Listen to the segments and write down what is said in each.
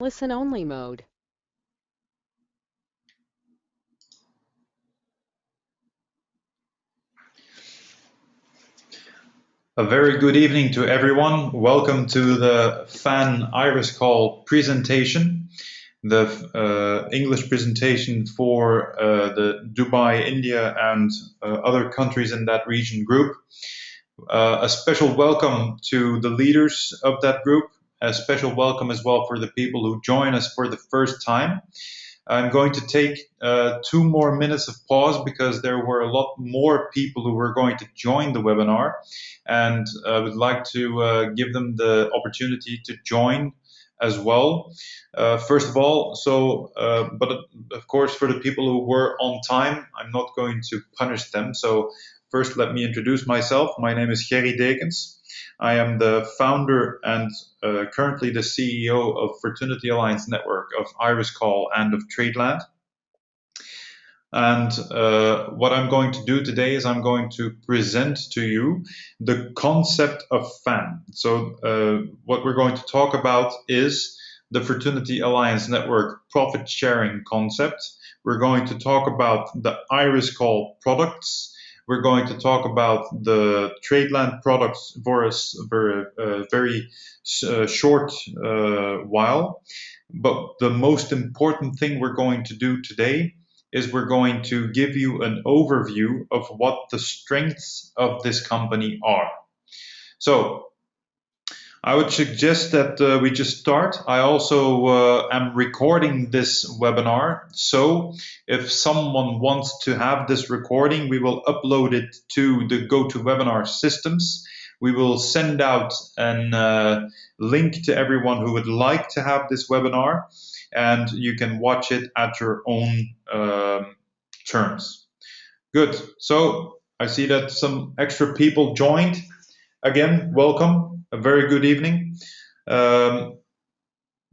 Listen-only mode. A very good evening to everyone. Welcome to the FAN IrisCall presentation, the English presentation for the Dubai, India, and other countries in that region group. A special welcome to the leaders of that group. A special welcome as well for the people who join us for the first time. I'm going to take 2 more minutes of pause because there were a lot more people who were going to join the webinar, and I would like to give them the opportunity to join as well. First of all, but of course, for the people who were on time, I'm not going to punish them. So first, let me introduce myself. My name is Gerry Dekens. I am the founder and currently the CEO of Fraternity Alliance Network, of IrisCall, and of Tradeland. And what I'm going to do today is I'm going to present to you the concept of FAN. So what we're going to talk about is the Fraternity Alliance Network profit sharing concept. We're going to talk about the IrisCall products. We're going to talk about the Tradeland products for a very short while. But the most important thing we're going to do today is we're going to give you an overview of what the strengths of this company are. So I would suggest that we just start. I also am recording this webinar. So if someone wants to have this recording, we will upload it to the GoToWebinar systems. We will send out a link to everyone who would like to have this webinar, and you can watch it at your own terms. Good. So I see that some extra people joined. Again, welcome. A very good evening. What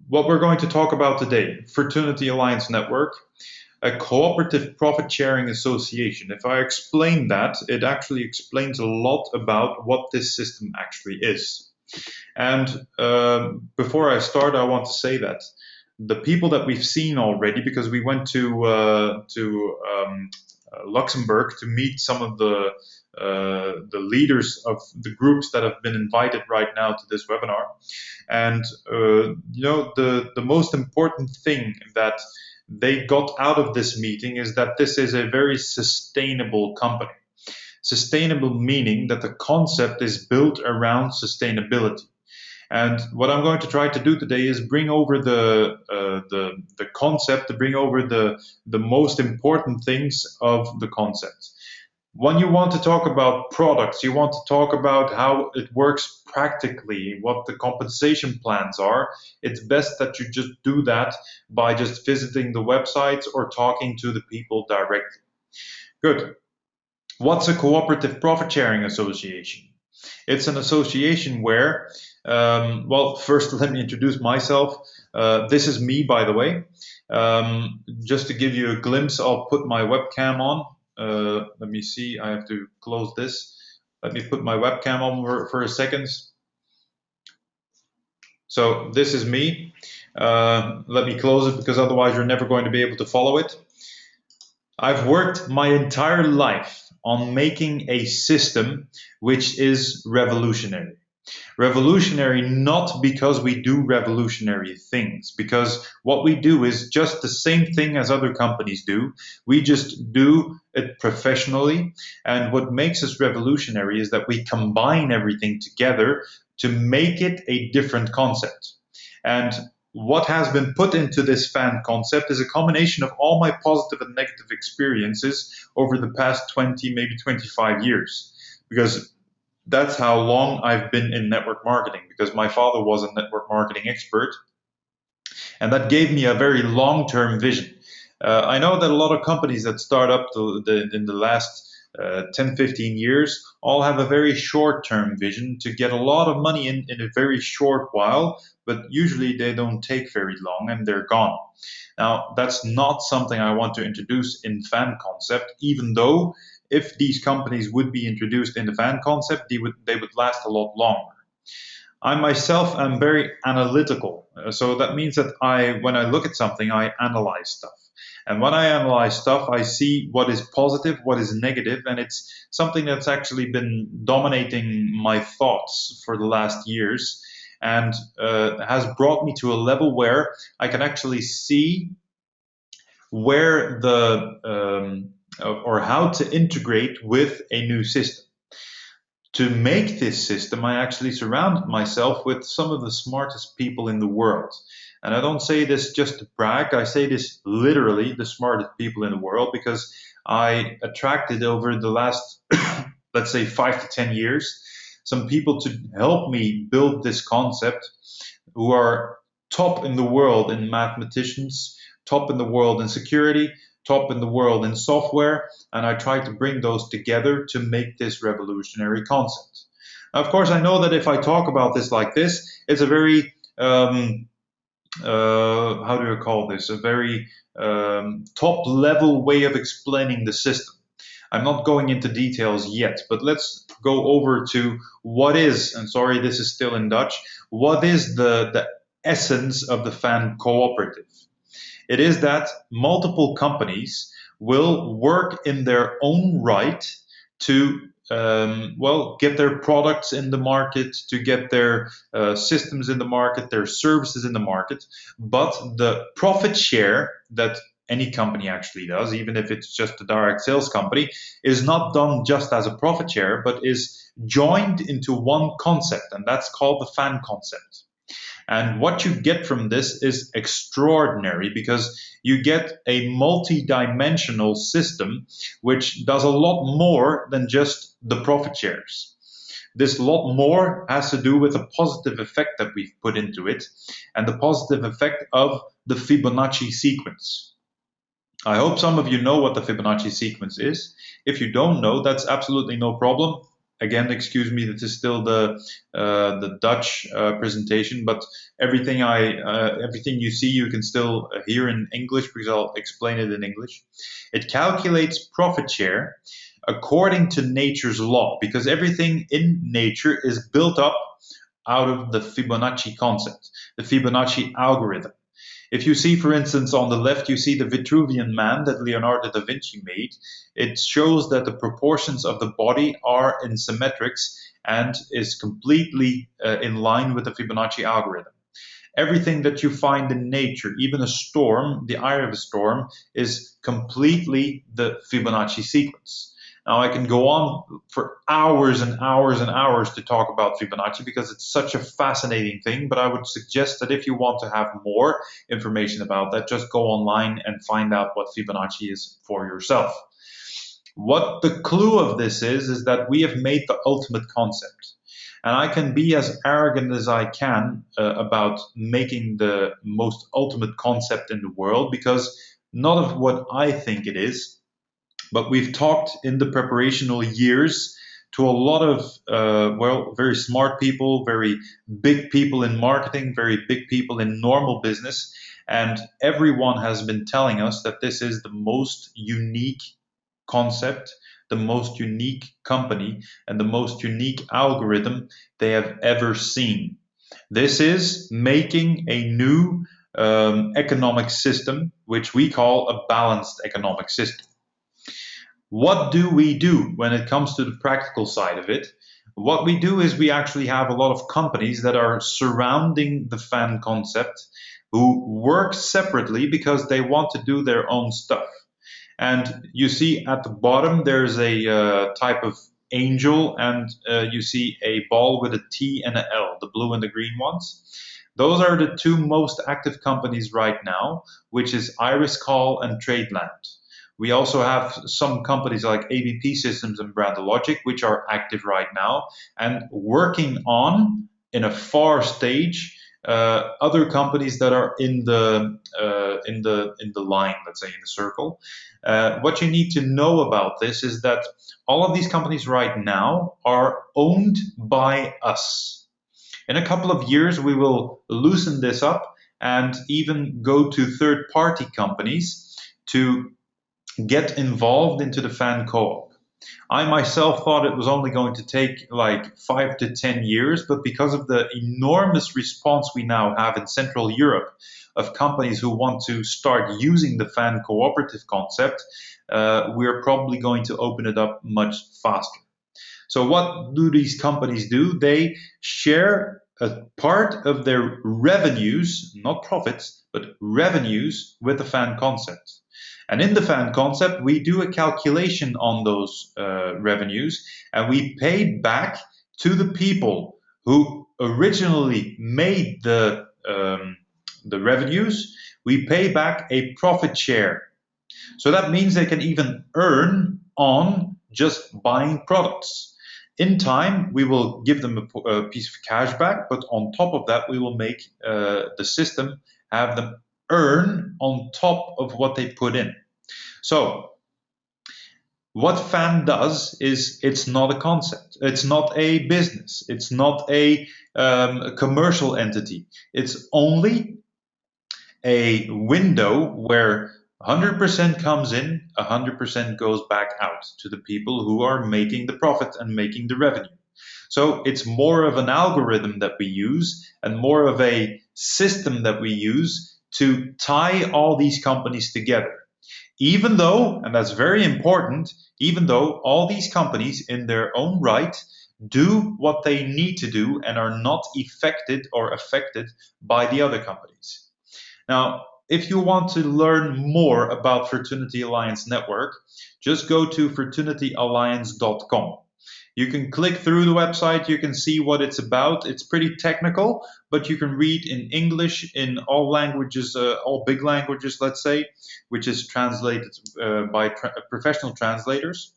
we're going to talk about today, Fraternity Alliance Network, a cooperative profit-sharing association. If I explain that, it actually explains a lot about what this system actually is. And before I start, I want to say that the people that we've seen already, because we went to Luxembourg to meet some of the leaders of the groups that have been invited right now to this webinar. And the most important thing that they got out of this meeting is that this is a very sustainable company. Sustainable meaning that the concept is built around sustainability. And what I'm going to try to do today is bring over the concept, to bring over the most important things of the concept. When you want to talk about products, you want to talk about how it works practically, what the compensation plans are, it's best that you just do that by just visiting the websites or talking to the people directly. Good. What's a cooperative profit sharing association? It's an association where, well, first let me introduce myself. This is me, by the way. Just to give you a glimpse, I'll put my webcam on. Let me see, I have to close this. Let me put my webcam on for a second. So this is me. Let me close it because otherwise you're never going to be able to follow it. I've worked my entire life on making a system which is revolutionary. Revolutionary not because we do revolutionary things, because what we do is just the same thing as other companies do. We just do it professionally, and what makes us revolutionary is that we combine everything together to make it a different concept. And what has been put into this FAN concept is a combination of all my positive and negative experiences over the past 20, maybe 25 years. Because that's how long I've been in network marketing, because my father was a network marketing expert. And that gave me a very long-term vision. I know that a lot of companies that start up in the last 10, 15 years all have a very short-term vision to get a lot of money in a very short while, but usually they don't take very long and they're gone. Now, that's not something I want to introduce in FAN concept, even though if these companies would be introduced in the FAN concept, they would last a lot longer. I myself am very analytical. So that means that when I look at something, I analyze stuff. And when I analyze stuff, I see what is positive, what is negative, and it's something that's actually been dominating my thoughts for the last years, and has brought me to a level where I can actually see where or how to integrate with a new system. To make this system, I actually surrounded myself with some of the smartest people in the world. And I don't say this just to brag, I say this literally, the smartest people in the world, because I attracted over the last, let's say, 5 to 10 years, some people to help me build this concept who are top in the world in mathematicians, top in the world in security, top in the world in software, and I try to bring those together to make this revolutionary concept. Now, of course, I know that if I talk about this like this, it's a very, how do I call this? A very top level way of explaining the system. I'm not going into details yet, but let's go over to what is, and sorry, this is still in Dutch, what is the essence of the fan cooperative? It is that multiple companies will work in their own right to get their products in the market, to get their systems in the market, their services in the market. But the profit share that any company actually does, even if it's just a direct sales company, is not done just as a profit share, but is joined into one concept, and that's called the fan concept. And what you get from this is extraordinary because you get a multi-dimensional system which does a lot more than just the profit shares. This lot more has to do with a positive effect that we've put into it, and the positive effect of the Fibonacci sequence. I hope some of you know what the Fibonacci sequence is. If you don't know, that's absolutely no problem. Again, excuse me, this is still the Dutch presentation, but everything you see, you can still hear in English because I'll explain it in English. It calculates profit share according to nature's law, because everything in nature is built up out of the Fibonacci concept, the Fibonacci algorithm. If you see, for instance, on the left, you see the Vitruvian Man that Leonardo da Vinci made. It shows that the proportions of the body are in symmetrics and is completely in line with the Fibonacci algorithm. Everything that you find in nature, even a storm, the eye of a storm, is completely the Fibonacci sequence. Now, I can go on for hours and hours and hours to talk about Fibonacci because it's such a fascinating thing, but I would suggest that if you want to have more information about that, just go online and find out what Fibonacci is for yourself. What the clue of this is that we have made the ultimate concept. And I can be as arrogant as I can about making the most ultimate concept in the world, because not of what I think it is, but we've talked in the preparational years to a lot of, very smart people, very big people in marketing, very big people in normal business. And everyone has been telling us that this is the most unique concept, the most unique company, and the most unique algorithm they have ever seen. This is making a new economic system, which we call a balanced economic system. What do we do when it comes to the practical side of it? What we do is we actually have a lot of companies that are surrounding the fan concept who work separately because they want to do their own stuff. And you see at the bottom, there's a type of angel, and you see a ball with a T and an L, the blue and the green ones. Those are the two most active companies right now, which is IrisCall and Tradeland. We also have some companies like ABP Systems and Brandologic, which are active right now and working on, in a far stage, other companies that are in the line, let's say in the circle. What you need to know about this is that all of these companies right now are owned by us. In a couple of years, we will loosen this up and even go to third-party companies to get involved into the fan co-op. I myself thought it was only going to take like 5 to 10 years, but because of the enormous response we now have in Central Europe of companies who want to start using the fan cooperative concept, we're probably going to open it up much faster. So what do these companies do? They share a part of their revenues, not profits, but revenues with the fan concept. And in the fan concept, we do a calculation on those revenues, and we pay back to the people who originally made the revenues. We pay back a profit share. So that means they can even earn on just buying products. In time, we will give them a piece of cash back, but on top of that, we will make the system have them earn on top of what they put in. So what FAN does is it's not a concept. It's not a business. It's not a commercial entity. It's only a window where 100% comes in, 100% goes back out to the people who are making the profit and making the revenue. So it's more of an algorithm that we use and more of a system that we use to tie all these companies together. Even though, and that's very important, even though all these companies in their own right do what they need to do and are not affected by the other companies. Now, if you want to learn more about Fraternity Alliance Network, just go to fraternityalliance.com. You can click through the website, you can see what it's about. It's pretty technical, but you can read in English, in all languages, all big languages, let's say, which is translated by professional translators.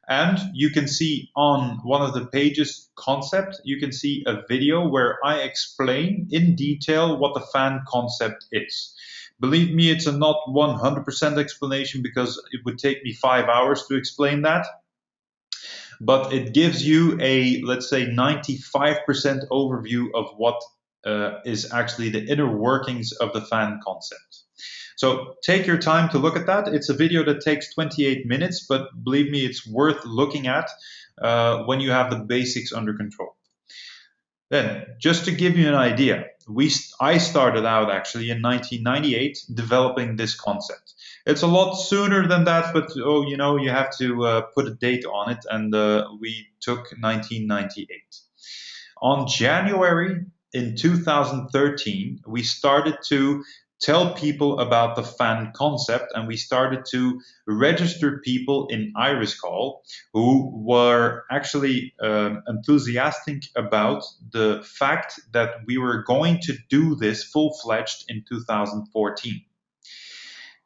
And you can see on one of the pages, concept, you can see a video where I explain in detail what the fan concept is. Believe me, it's a not 100% explanation because it would take me 5 hours to explain that. But it gives you a, let's say, 95% overview of what is actually the inner workings of the fan concept. So take your time to look at that. It's a video that takes 28 minutes, but believe me, it's worth looking at when you have the basics under control. Then, just to give you an idea, I started out actually in 1998 developing this concept. It's a lot sooner than that, but you have to put a date on it, and we took 1998. On January in 2013, we started to tell people about the fan concept, and we started to register people in IrisCall who were actually enthusiastic about the fact that we were going to do this full-fledged in 2014.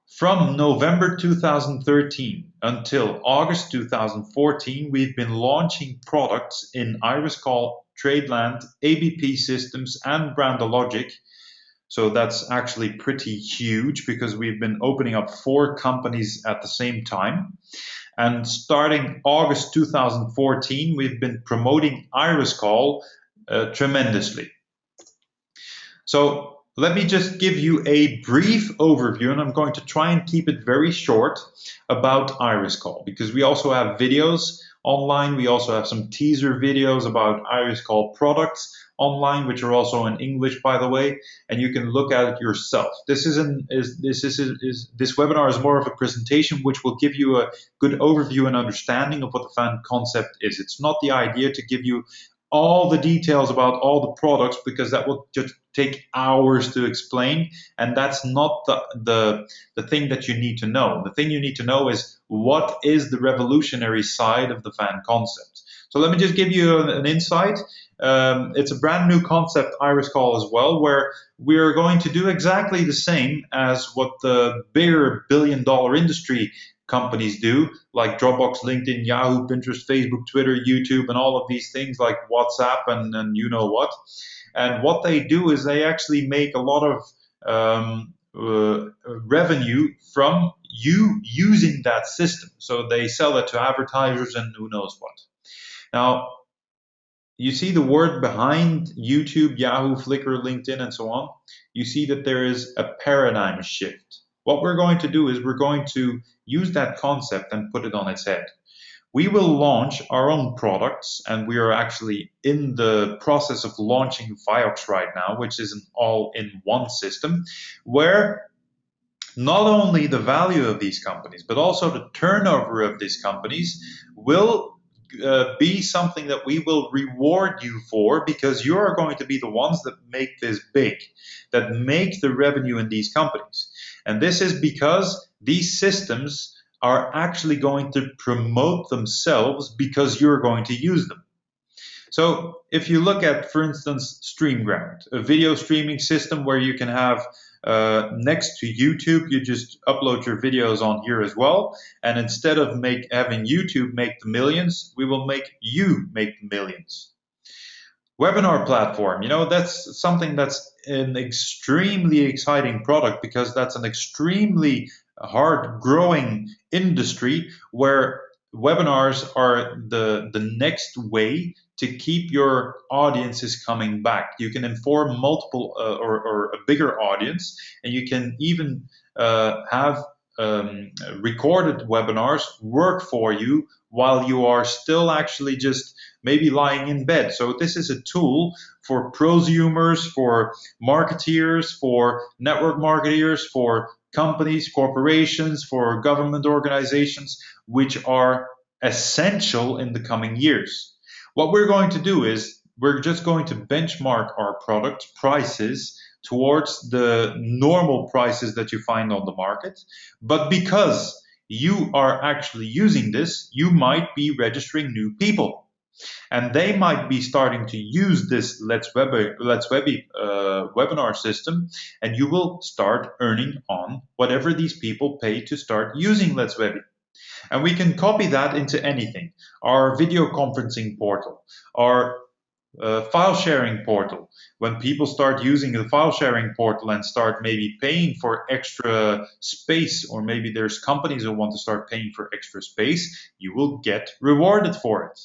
From November 2013 until August 2014, we've been launching products in IrisCall, Tradeland, ABP Systems, and Brandologic. So that's actually pretty huge because we've been opening up 4 companies at the same time. And starting August 2014, we've been promoting IrisCall tremendously. So let me just give you a brief overview, and I'm going to try and keep it very short about IrisCall because we also have videos online. We also have some teaser videos about IrisCall products online, which are also in English, by the way, and you can look at it yourself. This webinar is more of a presentation which will give you a good overview and understanding of what the fan concept is. It's not the idea to give you all the details about all the products because that will just take hours to explain, and that's not the thing that you need to know. The thing you need to know is what is the revolutionary side of the fan concept. So let me just give you an insight. It's a brand new concept, IrisCall as well, where we are going to do exactly the same as what the bigger billion-dollar industry companies do, like Dropbox, LinkedIn, Yahoo, Pinterest, Facebook, Twitter, YouTube, and all of these things like WhatsApp and you know what. And what they do is they actually make a lot of revenue from you using that system. So they sell it to advertisers and who knows what. Now, you see the word behind YouTube, Yahoo, Flickr, LinkedIn, and so on. You see that there is a paradigm shift. What we're going to do is we're going to use that concept and put it on its head. we will launch our own products, and we are actually in the process of launching Vioxx right now, which is an all-in-one system, where not only the value of these companies, but also the turnover of these companies will be something that we will reward you for, because you are going to be the ones that make this big, that make the revenue in these companies. And this is because these systems are actually going to promote themselves because you're going to use them. So if you look at, for instance, StreamGround, a video streaming system where you can have next to YouTube, you just upload your videos on here as well. And instead of having YouTube make the millions, we will make you make the millions. Webinar platform, that's something that's an extremely exciting product, because that's an extremely hard growing industry where webinars are the next way to keep your audiences coming back. You can inform multiple or a bigger audience, and you can even have recorded webinars work for you while you are still actually just maybe lying in bed. So this is a tool for prosumers, for marketeers, for network marketeers, for companies, corporations, for government organizations, which are essential in the coming years. What we're going to do is we're just going to benchmark our product prices towards the normal prices that you find on the market. But because you are actually using this, you might be registering new people. And they might be starting to use this Let's Webby webinar system, and you will start earning on whatever these people pay to start using Let's Webby. And we can copy that into anything. Our video conferencing portal, our file sharing portal. When people start using the file sharing portal and start maybe paying for extra space, or maybe there's companies who want to start paying for extra space, you will get rewarded for it.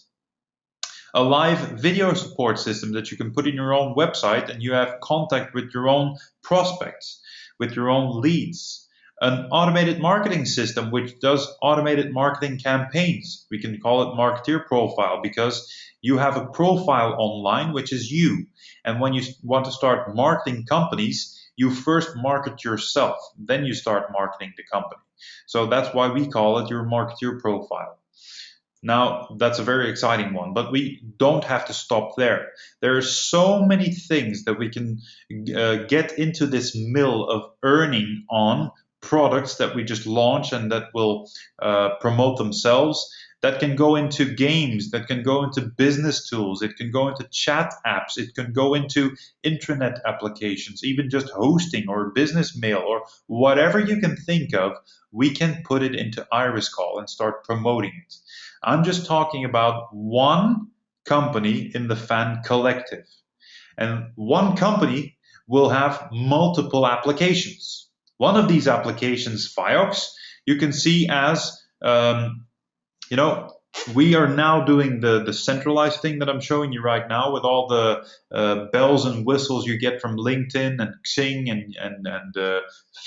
A live video support system that you can put in your own website, and you have contact with your own prospects, with your own leads. An automated marketing system which does automated marketing campaigns. We can call it marketeer profile, because you have a profile online, which is you. And when you want to start marketing companies, you first market yourself, then you start marketing the company. So that's why we call it your marketeer profile. Now, that's a very exciting one, but we don't have to stop there. There are so many things that we can get into this mill of earning on products that we just launch and that will promote themselves. That can go into games, that can go into business tools, it can go into chat apps, it can go into intranet applications, even just hosting or business mail or whatever you can think of. We can put it into IrisCall and start promoting it. I'm just talking about one company in the fan collective. And one company will have multiple applications. One of these applications, Vioxx, you can see as, we are now doing the centralized thing that I'm showing you right now, with all the bells and whistles you get from LinkedIn and Xing and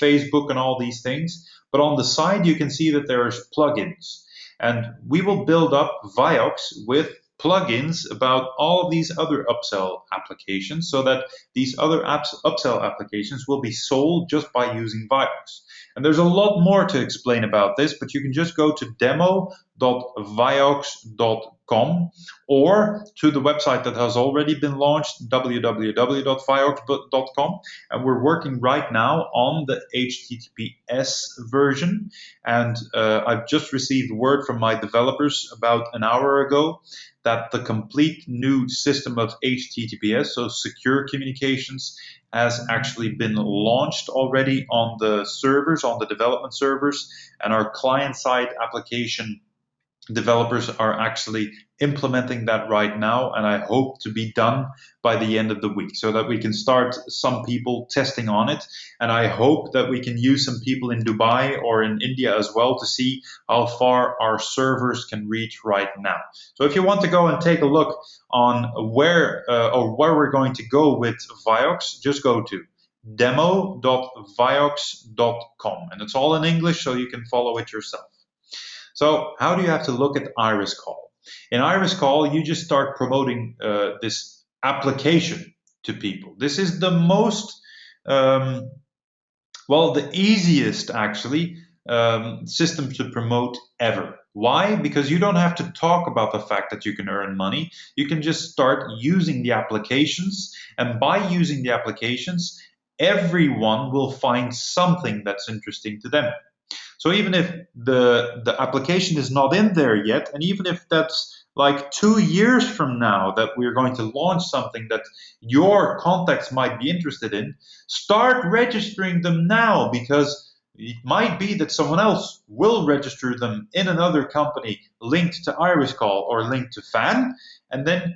Facebook and all these things. But on the side, you can see that there's plugins. And we will build up Vioxx with plugins about all of these other upsell applications, so that these other upsell applications will be sold just by using Vioxx. And there's a lot more to explain about this, but you can just go to demo.vioxx.com or to the website that has already been launched, www.vioxx.com. And we're working right now on the HTTPS version. And I've just received word from my developers about an hour ago that the complete new system of HTTPS, so secure communications, has actually been launched already on the servers, on the development servers, and our client-side application developers are actually implementing that right now, and I hope to be done by the end of the week so that we can start some people testing on it. And I hope that we can use some people in Dubai or in India as well to see how far our servers can reach right now. So if you want to go and take a look on where we're going to go with Vioxx, just go to demo.vioxx.com, and it's all in English, so you can follow it yourself. So how do you have to look at IrisCall? In IrisCall, you just start promoting this application to people. This is the most, the easiest actually system to promote ever. Why? Because you don't have to talk about the fact that you can earn money. You can just start using the applications, and by using the applications, everyone will find something that's interesting to them. So even if the application is not in there yet, and even if that's like 2 years from now that we're going to launch something that your contacts might be interested in, start registering them now, because it might be that someone else will register them in another company linked to IrisCall or linked to Fan, and then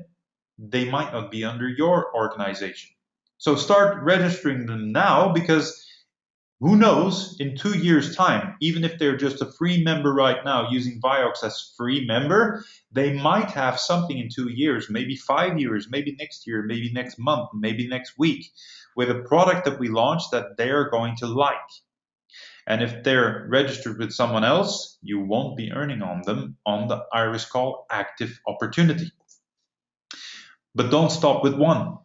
they might not be under your organization. So start registering them now, because who knows, in 2 years' time, even if they're just a free member right now using Vioxx as free member, they might have something in 2 years, maybe 5 years, maybe next year, maybe next month, maybe next week, with a product that we launch that they're going to like. And if they're registered with someone else, you won't be earning on them on the IrisCall active opportunity. But don't stop with one.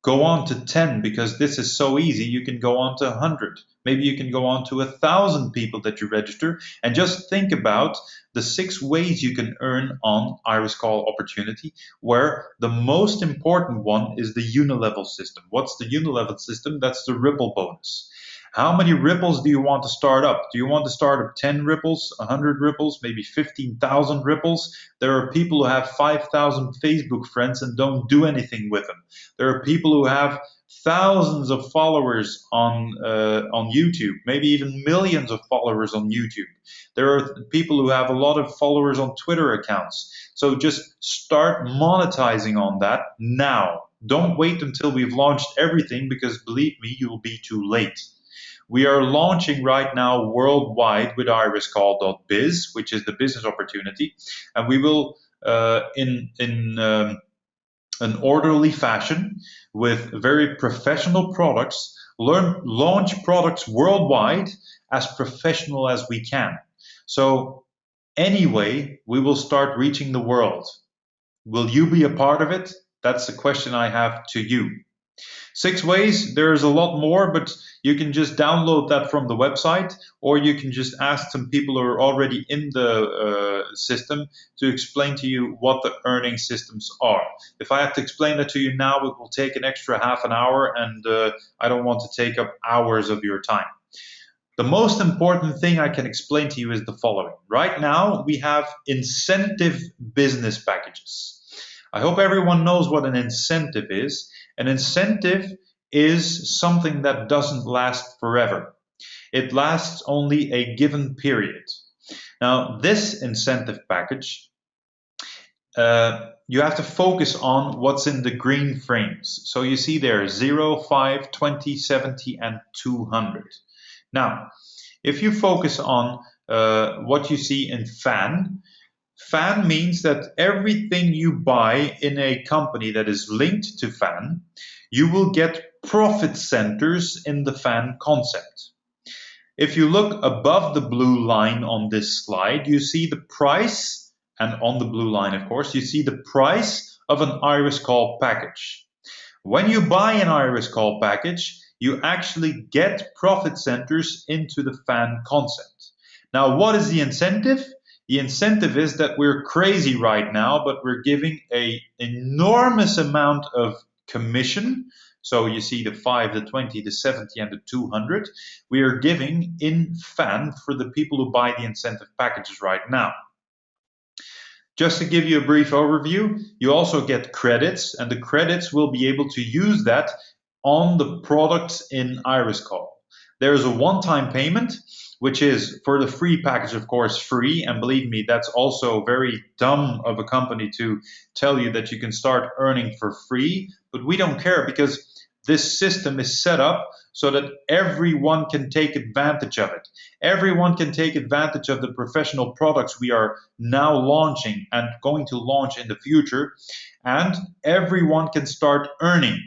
Go on to 10, because this is so easy. You can go on to 100. Maybe you can go on to 1,000 people that you register, and just think about the 6 ways you can earn on IrisCall opportunity, where the most important one is the unilevel system. What's the unilevel system? That's the ripple bonus. How many ripples do you want to start up? Do you want to start up 10 ripples, 100 ripples, maybe 15,000 ripples? There are people who have 5,000 Facebook friends and don't do anything with them. There are people who have thousands of followers on YouTube, maybe even millions of followers on YouTube. There are people who have a lot of followers on Twitter accounts. So just start monetizing on that now. Don't wait until we've launched everything, because believe me, you'll be too late. We are launching right now worldwide with IrisCall.biz, which is the business opportunity, and we will, in an orderly fashion, with very professional products, launch products worldwide as professional as we can. So anyway, we will start reaching the world. Will you be a part of it? That's the question I have to you. 6 ways, there's a lot more, but you can just download that from the website, or you can just ask some people who are already in the system to explain to you what the earning systems are. If I have to explain that to you now, it will take an extra half an hour, and I don't want to take up hours of your time. The most important thing I can explain to you is the following. Right now, we have incentive business packages. I hope everyone knows what an incentive is. An incentive is something that doesn't last forever. It lasts only a given period. Now, this incentive package, you have to focus on what's in the green frames. So you see there 0, 5, 20, 70, and 200. Now, if you focus on what you see in Fan, Fan means that everything you buy in a company that is linked to Fan, you will get profit centers in the Fan concept. If you look above the blue line on this slide, you see the price, and on the blue line, of course, you see the price of an IrisCall package. When you buy an IrisCall package, you actually get profit centers into the Fan concept. Now, what is the incentive? The incentive is that we're crazy right now, but we're giving an enormous amount of commission. So you see the 5, the 20, the 70, and the 200. We are giving in Fan for the people who buy the incentive packages right now. Just to give you a brief overview, you also get credits, and the credits will be able to use that on the products in IrisCall. There is a one-time payment, which is for the free package, of course, free. And believe me, that's also very dumb of a company to tell you that you can start earning for free. But we don't care, because this system is set up so that everyone can take advantage of it. Everyone can take advantage of the professional products we are now launching and going to launch in the future. And everyone can start earning.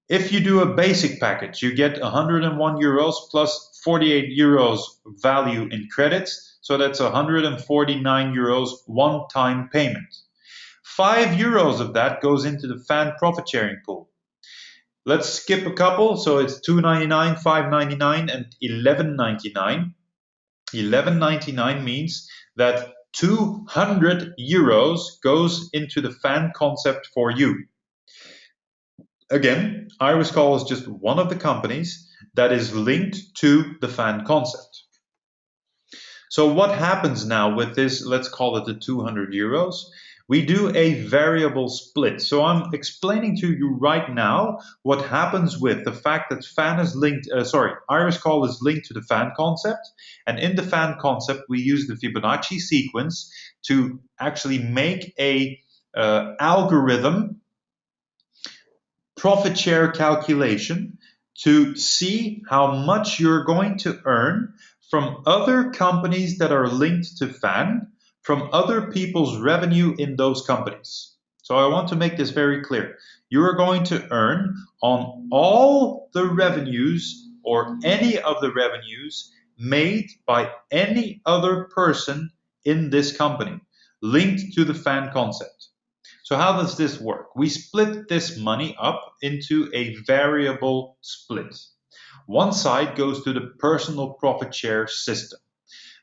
If you do a basic package, you get 101 euros plus 48 euros value in credits. So that's 149 euros one-time payment. 5 euros of that goes into the fan profit sharing pool. Let's skip a couple. So it's 2.99, 5.99, and 11.99. 11.99 means that 200 euros goes into the fan concept for you. Again, IrisCall is just one of the companies that is linked to the fan concept. So what happens now with this, let's call it the 200 euros, we do a variable split. So I'm explaining to you right now what happens with the fact that IrisCall is linked to the fan concept. And in the fan concept, we use the Fibonacci sequence to actually make a algorithm profit share calculation to see how much you're going to earn from other companies that are linked to FAN, from other people's revenue in those companies. So I want to make this very clear. You are going to earn on all the revenues or any of the revenues made by any other person in this company linked to the FAN concept. So how does this work? We split this money up into a variable split. One side goes to the personal profit share system.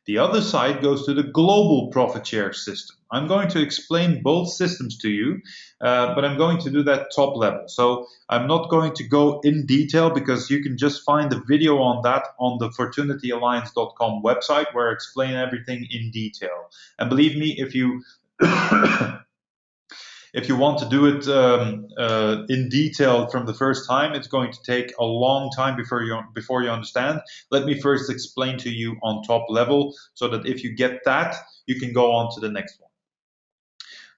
The other side goes to the global profit share system. I'm going to explain both systems to you, but I'm going to do that top level. So I'm not going to go in detail because you can just find the video on that on the fortunityalliance.com website where I explain everything in detail. And believe me, if you if you want to do it in detail from the first time, it's going to take a long time before you understand. Let me first explain to you on top level so that if you get that, you can go on to the next one.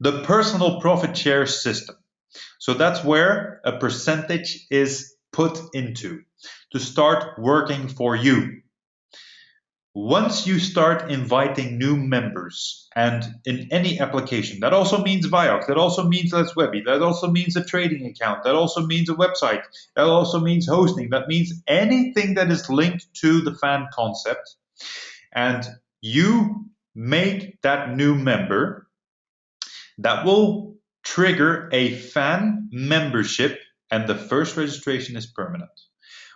The personal profit share system. So that's where a percentage is put into to start working for you. Once you start inviting new members, and in any application, that also means Vioxx, that also means Let's Webby, that also means a trading account, that also means a website, that also means hosting, that means anything that is linked to the fan concept, and you make that new member, that will trigger a fan membership, and the first registration is permanent.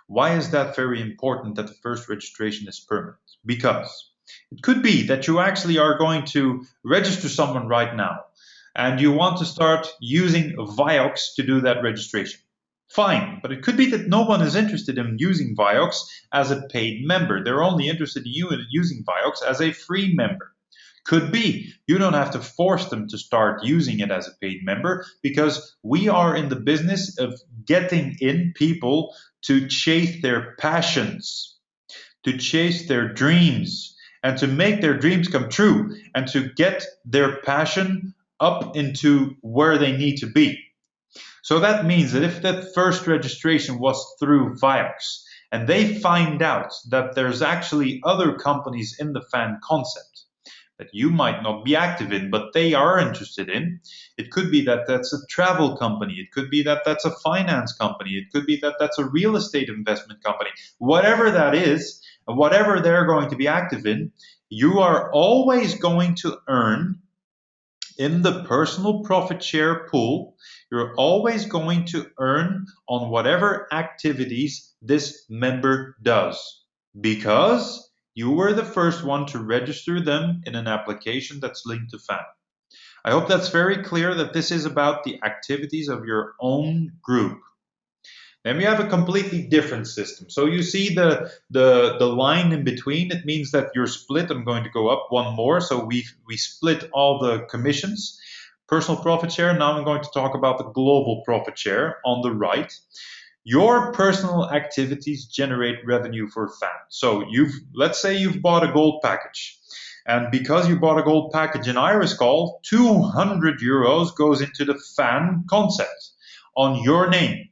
Why is that very important that the first registration is permanent? Because it could be that you actually are going to register someone right now and you want to start using Vioxx to do that registration. Fine, but it could be that no one is interested in using Vioxx as a paid member. They're only interested in using Vioxx as a free member. Could be you don't have to force them to start using it as a paid member because we are in the business of getting in people to chase their passions, to chase their dreams, and to make their dreams come true, and to get their passion up into where they need to be. So that means that if that first registration was through Vioxx, and they find out that there's actually other companies in the fan concept that you might not be active in, but they are interested in. It could be that that's a travel company. It could be that that's a finance company. It could be that that's a real estate investment company. Whatever that is, whatever they're going to be active in, you are always going to earn in the personal profit share pool. You're always going to earn on whatever activities this member does, because you were the first one to register them in an application that's linked to FAN. I hope that's very clear that this is about the activities of your own group. Then we have a completely different system. So you see the line in between. It means that you're split. I'm going to go up one more. So we split all the commissions. Personal profit share. Now I'm going to talk about the global profit share on the right. Your personal activities generate revenue for FAN. So let's say you've bought a gold package. And because you bought a gold package in IrisCall, 200 euros goes into the FAN concept on your name.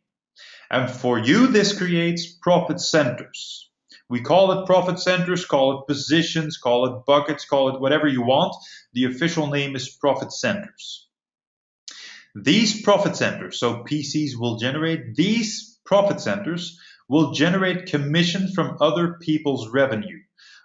And for you, this creates profit centers. We call it profit centers, call it positions, call it buckets, call it whatever you want. The official name is profit centers. These profit centers, so PCs will generate these profit centers will generate commission from other people's revenue.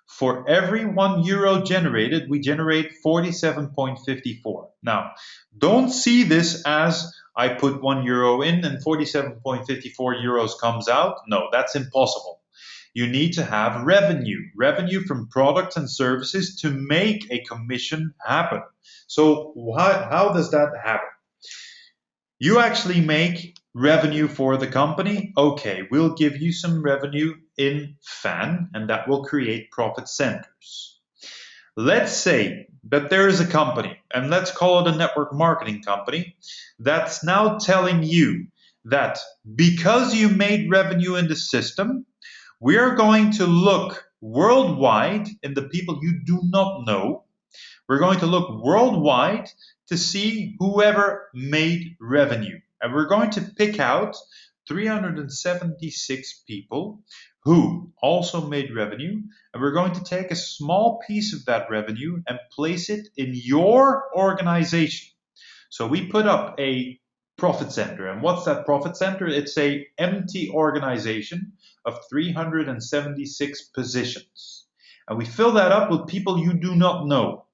For every €1 generated, we generate 47.54. Now, don't see this as I put €1 in and 47.54 euros comes out. No, that's impossible. You need to have revenue from products and services to make a commission happen. So how does that happen? You actually make revenue for the company. Okay, we'll give you some revenue in FAN, and that will create profit centers. Let's say that there is a company, and let's call it a network marketing company, that's now telling you that because you made revenue in the system, we are going to look worldwide in the people you do not know. We're going to look worldwide to see whoever made revenue. And we're going to pick out 376 people who also made revenue. And we're going to take a small piece of that revenue and place it in your organization. So we put up a profit center. And what's that profit center? It's an empty organization of 376 positions. And we fill that up with people you do not know.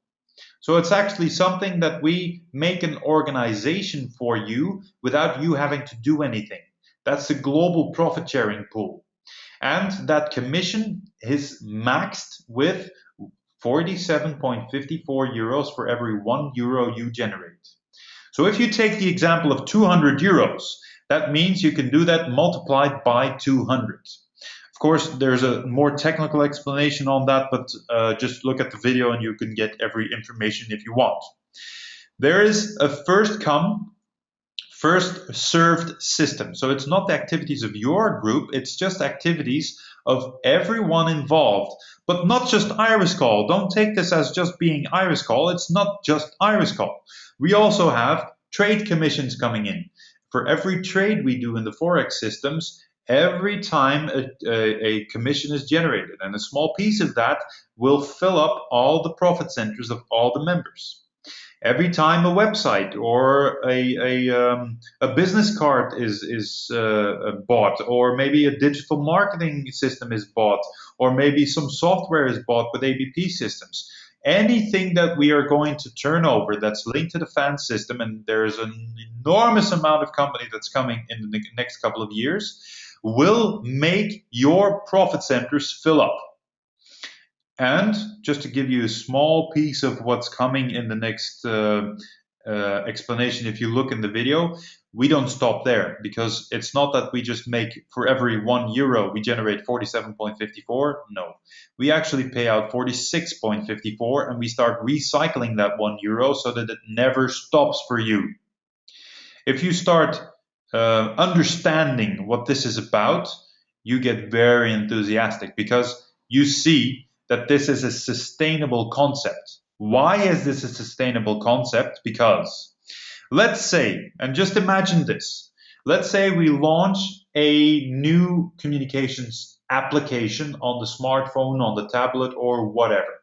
So it's actually something that we make an organization for you without you having to do anything. That's the global profit sharing pool. And that commission is maxed with 47.54 euros for every €1 you generate. So if you take the example of 200 euros, that means you can do that multiplied by 200. Of course, there's a more technical explanation on that, but just look at the video and you can get every information if you want. There is a first come, first served system. So it's not the activities of your group, it's just activities of everyone involved, but not just IrisCall. Don't take this as just being IrisCall. It's not just IrisCall. We also have trade commissions coming in. For every trade we do in the Forex systems, every time a commission is generated, and a small piece of that will fill up all the profit centers of all the members. Every time a website or a business card is bought, or maybe a digital marketing system is bought, or maybe some software is bought with ABP systems, anything that we are going to turn over that's linked to the FAN system, and there's an enormous amount of company that's coming in the next couple of years, will make your profit centers fill up. And just to give you a small piece of what's coming in the next explanation, if you look in the video, we don't stop there, because it's not that we just make for every €1 we generate 47.54. No, we actually pay out 46.54, and we start recycling that €1 so that it never stops for you. If you start understanding what this is about, you get very enthusiastic, because you see that this is a sustainable concept. Why is this a sustainable concept? Because let's say, and just imagine this, let's say we launch a new communications application on the smartphone, on the tablet, or whatever.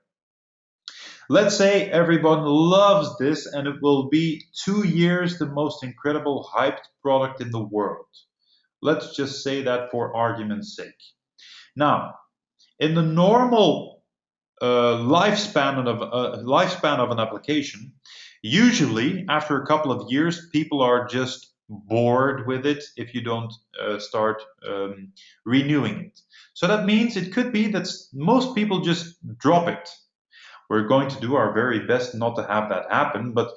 Let's say everyone loves this and it will be 2 years the most incredible hyped product in the world. Let's just say that for argument's sake. Now, in the normal lifespan of an application, usually after a couple of years, people are just bored with it if you don't start renewing it. So that means it could be that most people just drop it. We're going to do our very best not to have that happen, but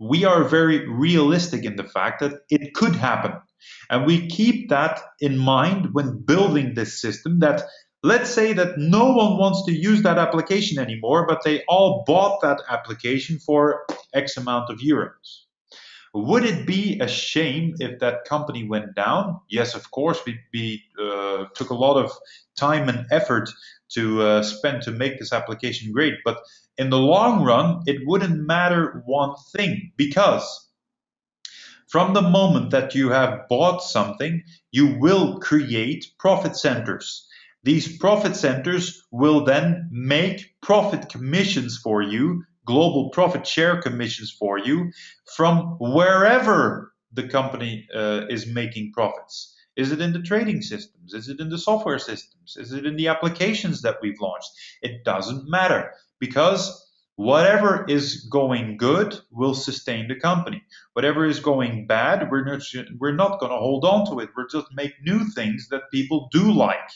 we are very realistic in the fact that it could happen. And we keep that in mind when building this system, that let's say that no one wants to use that application anymore, but they all bought that application for X amount of euros. Would it be a shame if that company went down? Yes, of course, we took a lot of time and effort to spend to make this application great. But in the long run, it wouldn't matter one thing, because from the moment that you have bought something, you will create profit centers. These profit centers will then make profit commissions for you, global profit share commissions for you, from wherever the company is making profits. Is it in the trading systems? Is it in the software systems? Is it in the applications that we've launched? It doesn't matter, because whatever is going good will sustain the company. Whatever is going bad, we're not going to hold on to it. We're just make new things that people do like.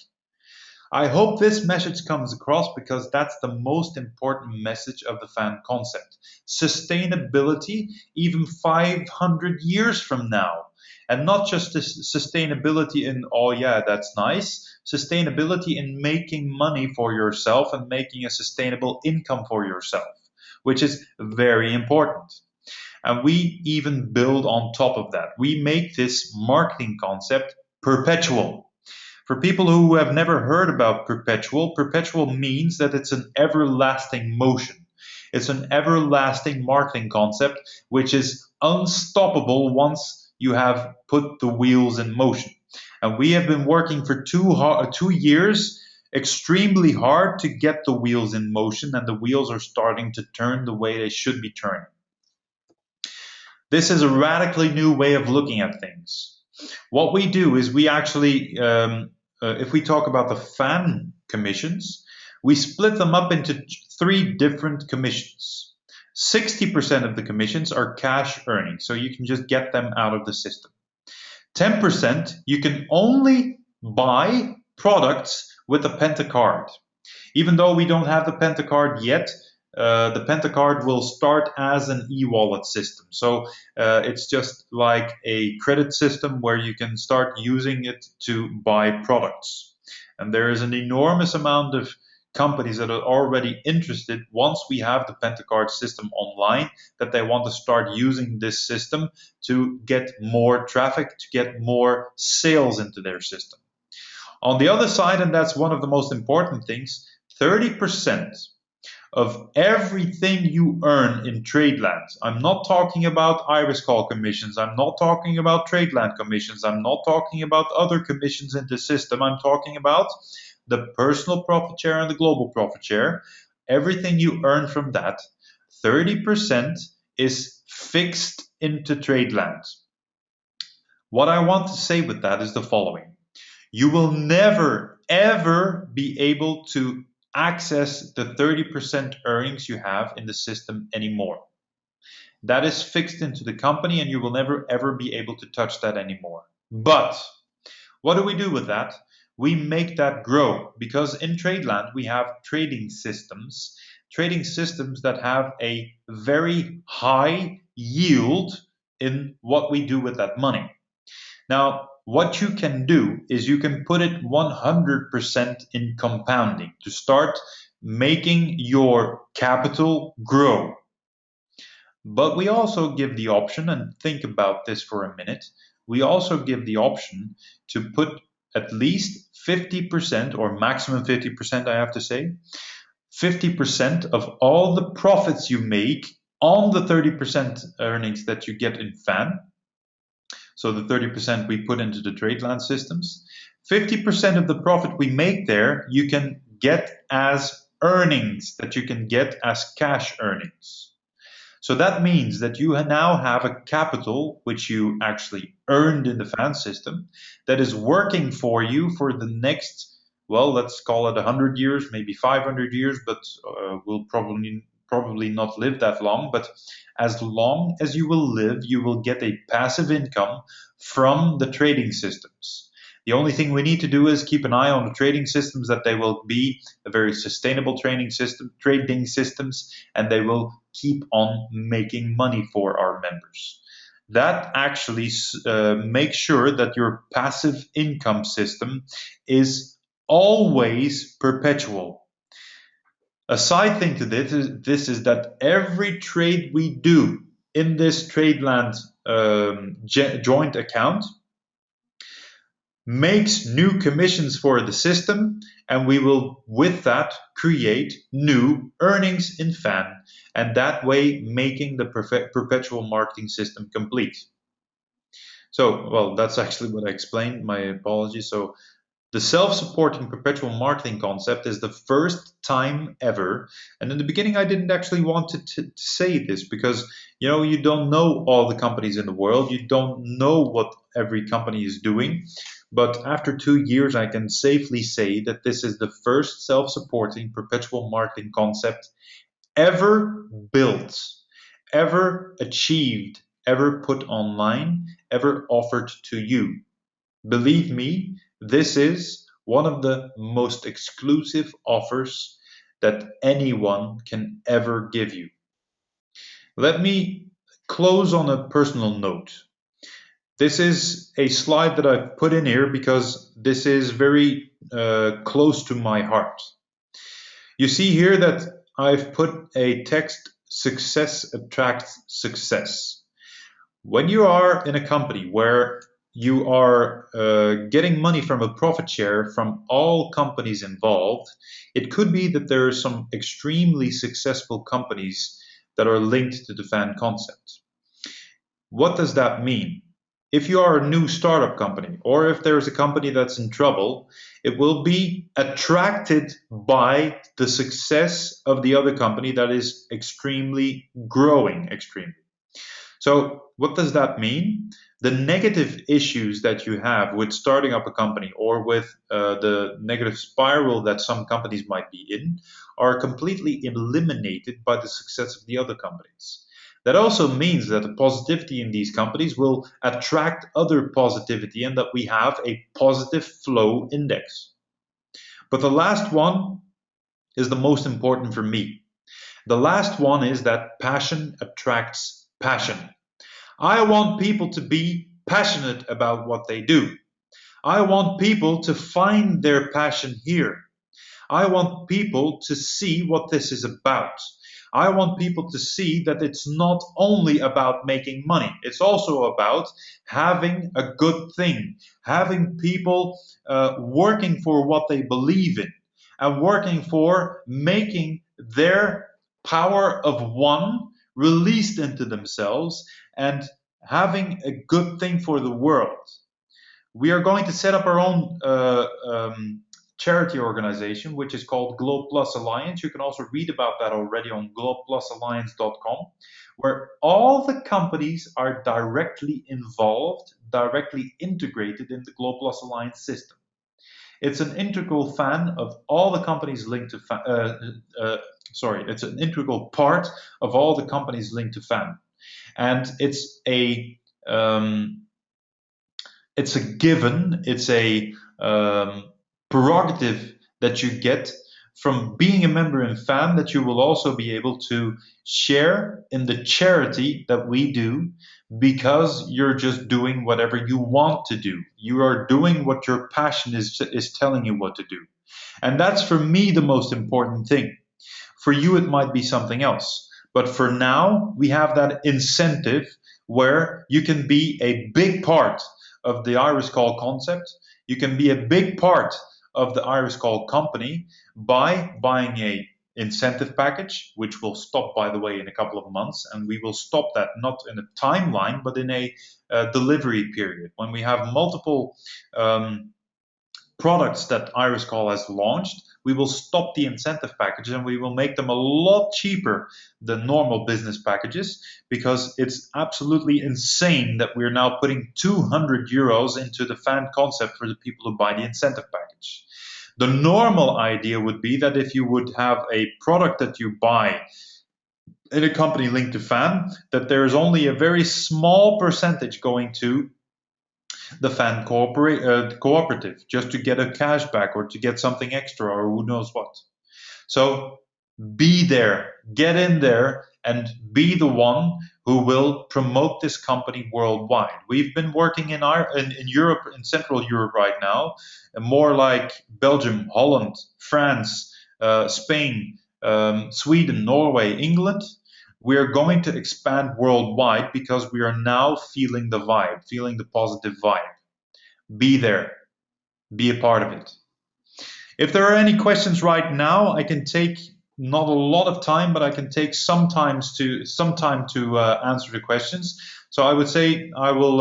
I hope this message comes across, because that's the most important message of the fan concept. Sustainability even 500 years from now. And not just this sustainability in, oh yeah, that's nice. Sustainability in making money for yourself and making a sustainable income for yourself, which is very important. And we even build on top of that. We make this marketing concept perpetual. For people who have never heard about perpetual, perpetual means that it's an everlasting motion. It's an everlasting marketing concept which is unstoppable once you have put the wheels in motion. And we have been working for 2 years extremely hard to get the wheels in motion, and the wheels are starting to turn the way they should be turning. This is a radically new way of looking at things. What we do is we actually, if we talk about the fan commissions, we split them up into 3 different commissions. 60% of the commissions are cash earnings, so you can just get them out of the system. 10% you can only buy products with a Penta card. Even though we don't have the Penta card yet, the Penta card will start as an e-wallet system. So it's just like a credit system where you can start using it to buy products. And there is an enormous amount of companies that are already interested, once we have the Penta card system online, that they want to start using this system to get more traffic, to get more sales into their system. On the other side, and that's one of the most important things, 30% of everything you earn in Tradeland. I'm not talking about IrisCall commissions. I'm not talking about Tradeland commissions. I'm not talking about other commissions in the system. I'm talking about the personal profit share and the global profit share. Everything you earn from that, 30% is fixed into Tradeland. What I want to say with that is the following. You will never, ever be able to access the 30% earnings you have in the system anymore. That is fixed into the company, and you will never ever be able to touch that anymore. But what do we do with that? We make that grow, because in Tradeland we have trading systems that have a very high yield in what we do with that money. Now, what you can do is you can put it 100% in compounding to start making your capital grow. But we also give the option, and think about this for a minute, we also give the option to put at least 50%, or maximum 50%, I have to say, 50% of all the profits you make on the 30% earnings that you get in FAN. So the 30% we put into the Tradeland systems, 50% of the profit we make there, you can get as earnings, that you can get as cash earnings. So that means that you now have a capital which you actually earned in the fan system that is working for you for the next, well, let's call it 100 years, maybe 500 years, but we'll probably not live that long. But as long as you will live, you will get a passive income from the trading systems. The only thing we need to do is keep an eye on the trading systems, that they will be a very sustainable trading systems, and they will keep on making money for our members. That actually makes sure that your passive income system is always perpetual. A side thing to this is that every trade we do in this Tradeland joint account makes new commissions for the system, and we will with that create new earnings in FAN, and that way making the perpetual marketing system complete. So, well, that's actually what I explained, my apologies. So the self-supporting perpetual marketing concept is the first time ever, and in the beginning I didn't actually want to say this, because you don't know all the companies in the world, you don't know what every company is doing. but after 2 years, I can safely say that this is the first self-supporting perpetual marketing concept ever built, ever achieved, ever put online, ever offered to you. Believe me, this is one of the most exclusive offers that anyone can ever give you. Let me close on a personal note. This is a slide that I've put in here because this is very close to my heart. You see here that I've put a text: success attracts success. When you are in a company where you are getting money from a profit share from all companies involved, it could be that there are some extremely successful companies that are linked to the fan concept. What does that mean? If you are a new startup company, or if there is a company that's in trouble, it will be attracted by the success of the other company that is extremely growing extremely. So what does that mean? The negative issues that you have with starting up a company, or with the negative spiral that some companies might be in, are completely eliminated by the success of the other companies. That also means that the positivity in these companies will attract other positivity, and that we have a positive flow index. But the last one is the most important for me. The last one is that passion attracts passion. I want people to be passionate about what they do. I want people to find their passion here. I want people to see what this is about. I want people to see that it's not only about making money. It's also about having a good thing, having people working for what they believe in, and working for making their power of one released into themselves, and having a good thing for the world. We are going to set up our own charity organization, which is called Globe Plus Alliance. You can also read about that already on globeplusalliance.com, where all the companies are directly involved, directly integrated in the Globe Plus Alliance system. It's an integral fan of all the companies linked to it's an integral part of all the companies linked to FAN, and it's a given, it's a prerogative that you get from being a member in FAN, that you will also be able to share in the charity that we do, because you're just doing whatever you want to do. You are doing what your passion is telling you what to do. And that's, for me, the most important thing. For you, it might be something else. But for now, we have that incentive where you can be a big part of the IrisCall concept. You can be a big part of the IrisCall company by buying a incentive package, which will stop, by the way, in a couple of months. And we will stop that not in a timeline, but in a delivery period. When we have multiple products that IrisCall has launched, we will stop the incentive package, and we will make them a lot cheaper than normal business packages, because it's absolutely insane that we're now putting 200 euros into the fan concept for the people who buy the incentive package. The normal idea would be that if you would have a product that you buy in a company linked to FAN, that there's only a very small percentage going to the FAN cooperative, just to get a cashback or to get something extra or who knows what. So be there, get in there, and be the one who will promote this company worldwide. We've been working in Europe, in Central Europe right now, more like Belgium, Holland, France, Spain, Sweden, Norway, England. We are going to expand worldwide because we are now feeling the vibe, feeling the positive vibe. Be there, be a part of it. If there are any questions right now, I can take not a lot of time, but I can take some time to answer the questions. So I would say I will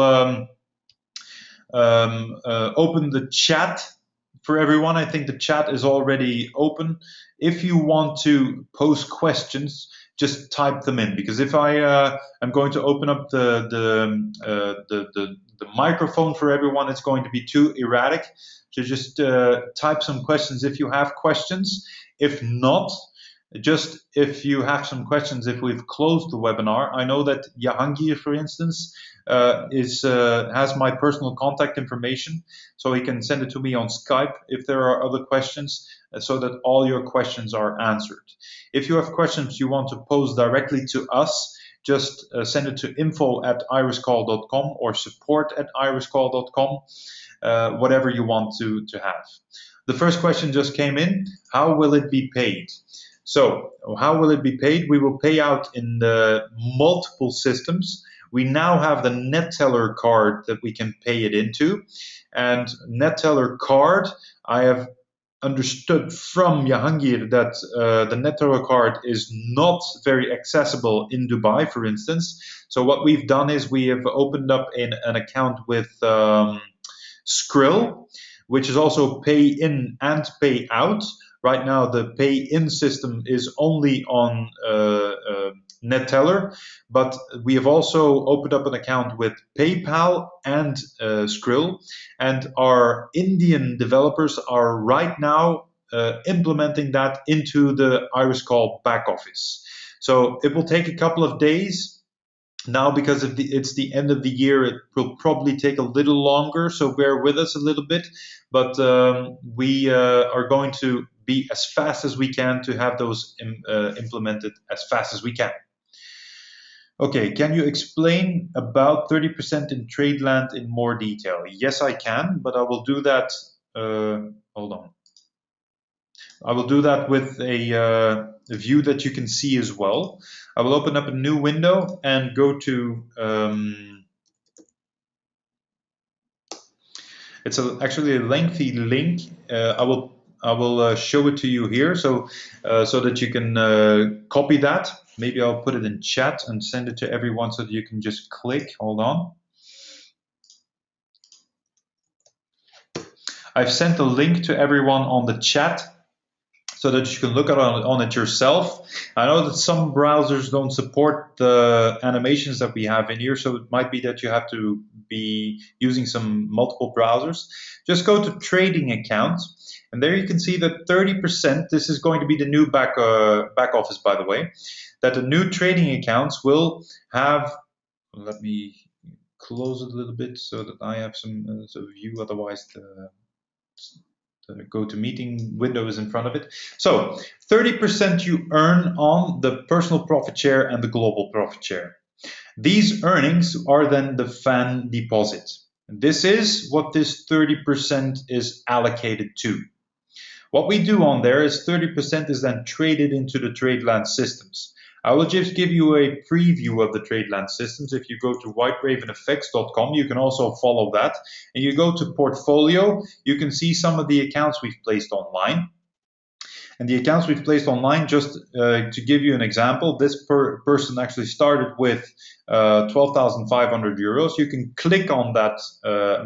open the chat for everyone. I think the chat is already open. If you want to post questions, just type them in, because if I'm going to open up the microphone for everyone, it's going to be too erratic. So just type some questions if you have questions. If not, just if you have some questions, if we've closed the webinar. I know that Jahangir, for instance, has my personal contact information, so he can send it to me on Skype if there are other questions, so that all your questions are answered. If you have questions you want to pose directly to us, just send it to info@iriscall.com or support@iriscall.com, whatever you want to have. The first question just came in: how will it be paid? So how will it be paid? We will pay out in the multiple systems. We now have the NetTeller card that we can pay it into. And NetTeller card, I have understood from Jahangir that the NetTeller card is not very accessible in Dubai, for instance. So what we've done is we have opened up an account with Skrill, which is also pay in and pay out. Right now, the pay-in system is only on NetTeller, but we have also opened up an account with PayPal and Skrill, and our Indian developers are right now implementing that into the IrisCall back office. So it will take a couple of days. Now, because it's the end of the year, it will probably take a little longer, so bear with us a little bit. But we are going to be as fast as we can to have those implemented as fast as we can. Okay, can you explain about 30% in trade land in more detail? Yes, I can, but I will do that. Hold on. I will do that with a view that you can see as well. I will open up a new window and go to. It's actually a lengthy link. I will show it to you here, so that you can copy that. Maybe I'll put it in chat and send it to everyone so that you can just click. Hold on. I've sent a link to everyone on the chat, so that you can look on it yourself. I know that some browsers don't support the animations that we have in here, so it might be that you have to be using some multiple browsers. Just go to trading account, and there you can see that 30%, this is going to be the new back office, by the way, that the new trading accounts will have, let me close it a little bit so that I have some view, otherwise the GoToMeeting window is in front of it. So 30% you earn on the personal profit share and the global profit share. These earnings are then the fan deposit. This is what this 30% is allocated to. What we do on there is 30% is then traded into the TradeLand systems. I will just give you a preview of the TradeLand systems. If you go to whiteraveneffects.com, you can also follow that. And you go to portfolio, you can see some of the accounts we've placed online. And the accounts we've placed online, just to give you an example, this person actually started with 12,500 euros. You can click on that.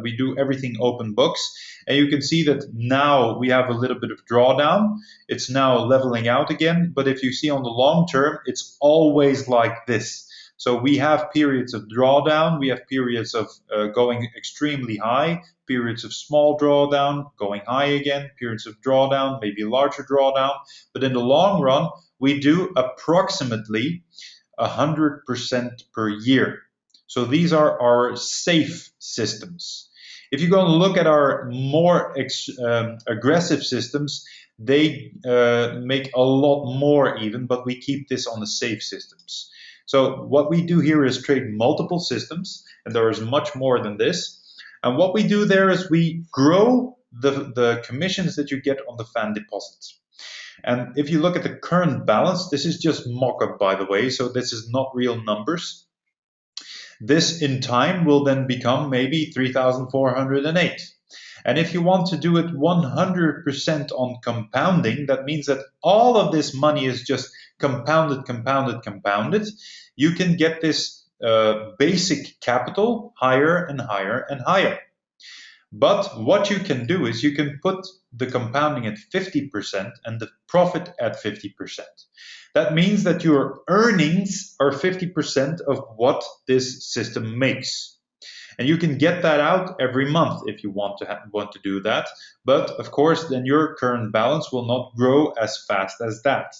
We do everything open books. And you can see that now we have a little bit of drawdown. It's now leveling out again. But if you see on the long term, it's always like this. So we have periods of drawdown. We have periods of going extremely high, periods of small drawdown, going high again, periods of drawdown, maybe larger drawdown. But in the long run, we do approximately 100% per year. So these are our safe systems. If you go and look at our more aggressive systems, they make a lot more even, but we keep this on the safe systems. So what we do here is trade multiple systems, and there is much more than this. And what we do there is we grow the commissions that you get on the fan deposits. And if you look at the current balance, this is just mock-up, by the way, so this is not real numbers. This in time will then become maybe 3,408. And if you want to do it 100% on compounding, that means that all of this money is just compounded. You can get this basic capital higher and higher and higher. But what you can do is you can put the compounding at 50% and the profit at 50%. That means that your earnings are 50% of what this system makes. And you can get that out every month if you want to do that. But of course, then your current balance will not grow as fast as that.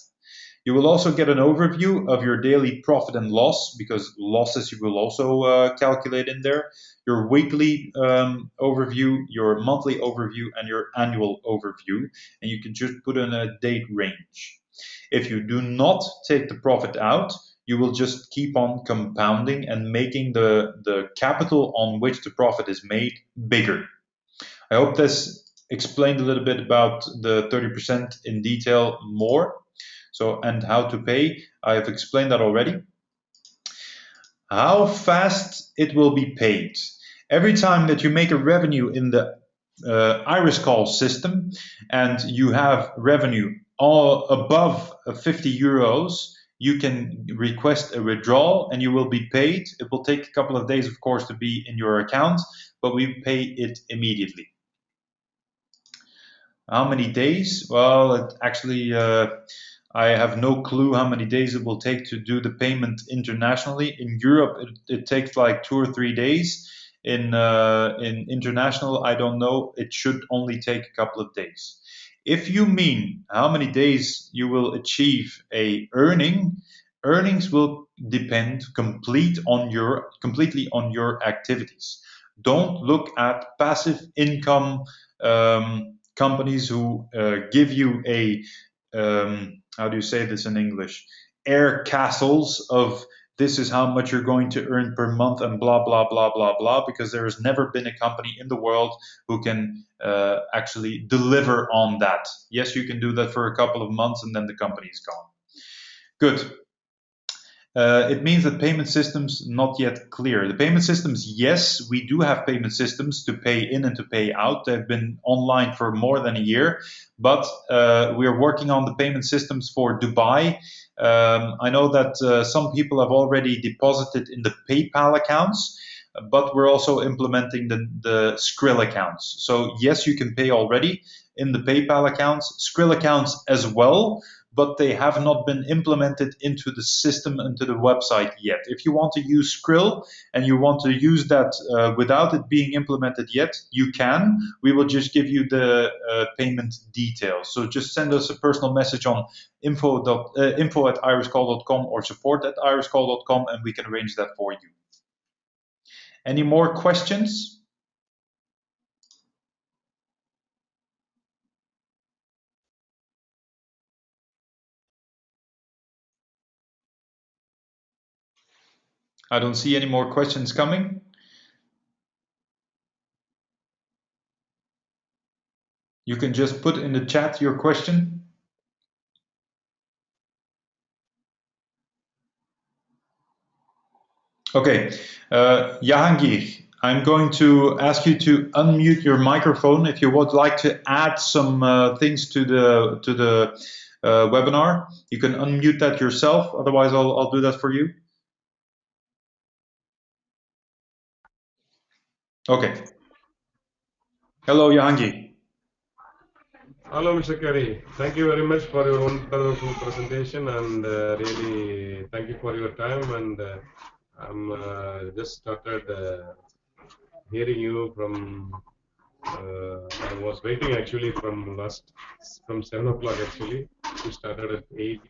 You will also get an overview of your daily profit and loss, because losses you will also calculate in there, your weekly overview, your monthly overview, and your annual overview. And you can just put in a date range. If you do not take the profit out, you will just keep on compounding and making the capital on which the profit is made bigger. I hope this explained a little bit about the 30% in detail more. So, and how to pay, I have explained that already. How fast it will be paid. Every time that you make a revenue in the IrisCall system and you have revenue all above 50 euros, you can request a withdrawal and you will be paid. It will take a couple of days, of course, to be in your account, but we pay it immediately. How many days? Well, it actually, I have no clue how many days it will take to do the payment internationally. In Europe, it takes like 2 or 3 days. In international, I don't know. It should only take a couple of days. If you mean how many days you will achieve a earning, earnings will depend completely on your activities. Don't look at passive income companies who give you a how do you say this in English? Air castles of this is how much you're going to earn per month and blah blah blah blah blah, because there has never been a company in the world who can actually deliver on that. Yes, you can do that for a couple of months and then the company is gone. Good. It means that payment systems not yet clear. The payment systems, yes, we do have payment systems to pay in and to pay out. They've been online for more than a year, but we are working on the payment systems for Dubai. I know that some people have already deposited in the PayPal accounts, but we're also implementing the Skrill accounts. So yes, you can pay already in the PayPal accounts, Skrill accounts as well, but they have not been implemented into the system, into the website yet. If you want to use Skrill and you want to use that without it being implemented yet, you can. We will just give you the payment details. So just send us a personal message on info@iriscall.com or support@iriscall.com and we can arrange that for you. Any more questions? I don't see any more questions coming. You can just put in the chat your question. Okay, Jahangir, I'm going to ask you to unmute your microphone if you would like to add some things to the webinar. You can unmute that yourself. Otherwise, I'll do that for you. Okay. Hello, Jahangir. Hello, Mr. Kerry. Thank you very much for your wonderful presentation, and really thank you for your time. And I'm just started hearing you from. I was waiting actually from 7 o'clock actually. We started at 8,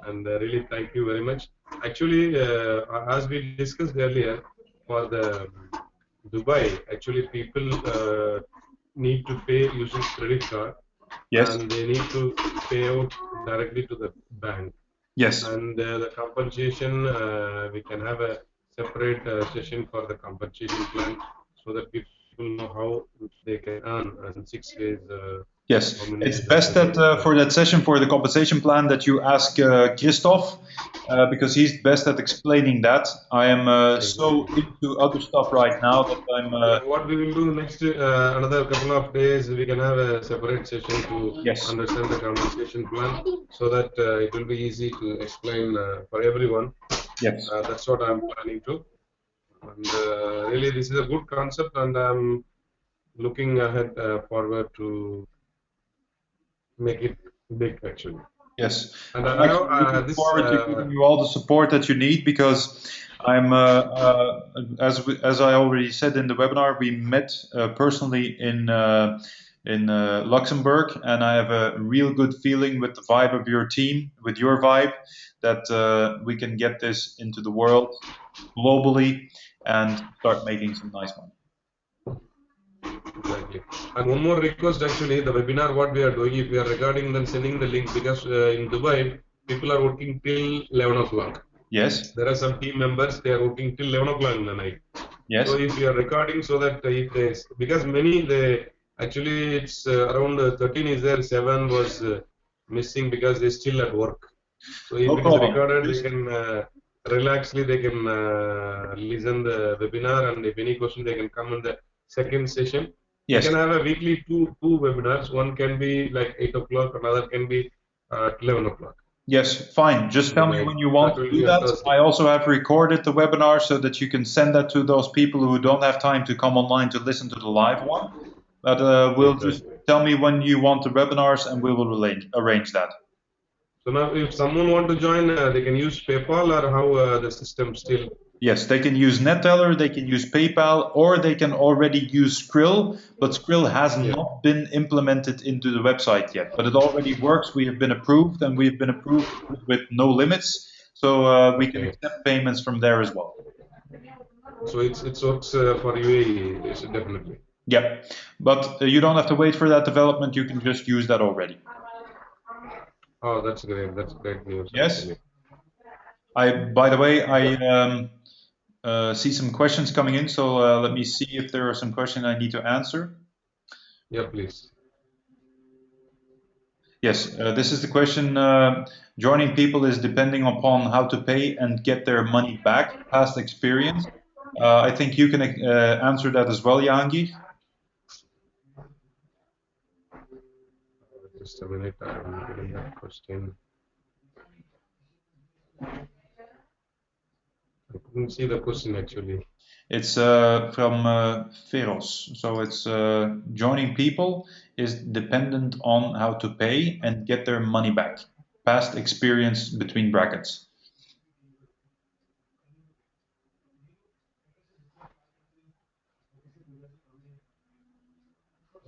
and really thank you very much. Actually, as we discussed earlier, for the Dubai, actually people need to pay using credit card. Yes. And they need to pay out directly to the bank. Yes. And the compensation, we can have a separate session for the compensation plan so that people know how they can earn in 6 days. Yes, it's best that for that session for the compensation plan that you ask Christoph, because he's best at explaining that. I am so into other stuff right now that I'm. What we will do next, another couple of days, we can have a separate session to understand the compensation plan, so that it will be easy to explain for everyone. Yes, that's what I'm planning to. And really, this is a good concept, and looking ahead forward to make it big actually. Yes, And I'm I have actually looking this. forward to giving you all the support that you need because I'm, as I already said in the webinar, we met personally in Luxembourg, and I have a real good feeling with the vibe of your team, with your vibe, that we can get this into the world globally and start making some nice money. Exactly. And one more request actually, the webinar what we are doing, if we are recording then sending the link because in Dubai people are working till 11 o'clock. Yes, There are some team members, they are working till 11 o'clock in the night. So yes. if you are recording so that if they, because many they actually it's around 13 is there, 7 was missing because they still at work. So if No it is problem. recorded, they Just can relaxedly they can listen the webinar, and if any question they can come in the second session. We can yes, have a weekly two webinars. One can be like 8 o'clock, another can be 11 o'clock yes, fine. Just in the tell me night. when you That want to will do be on that. Thursday. I also have recorded the webinar so that you can send that to those people who don't have time to come online to listen to the live one. But we'll just Exactly. tell me when you want the webinars and we will arrange that. So now, if someone want to join, they can use PayPal or how the system still. Yes, they can use NetTeller, they can use PayPal, or they can already use Skrill, but Skrill has Yeah. not been implemented into the website yet. But it already works. We have been approved, and we've been approved with no limits, so we can Okay. accept payments from there as well. So it works for UAE, definitely. Yeah, but you don't have to wait for that development. You can just use that already. Oh, that's great. That's great news Yes. actually. By the way, Yeah. I see some questions coming in, so let me see if there are some questions I need to answer. Yeah, please. Yes, this is the question. Joining people is depending upon how to pay and get their money back, past experience. I think you can answer that as well, Jahangir. Just a minute. I'm getting that question. I couldn't see the question actually. It's from Feros. So it's joining people is dependent on how to pay and get their money back, past experience between brackets.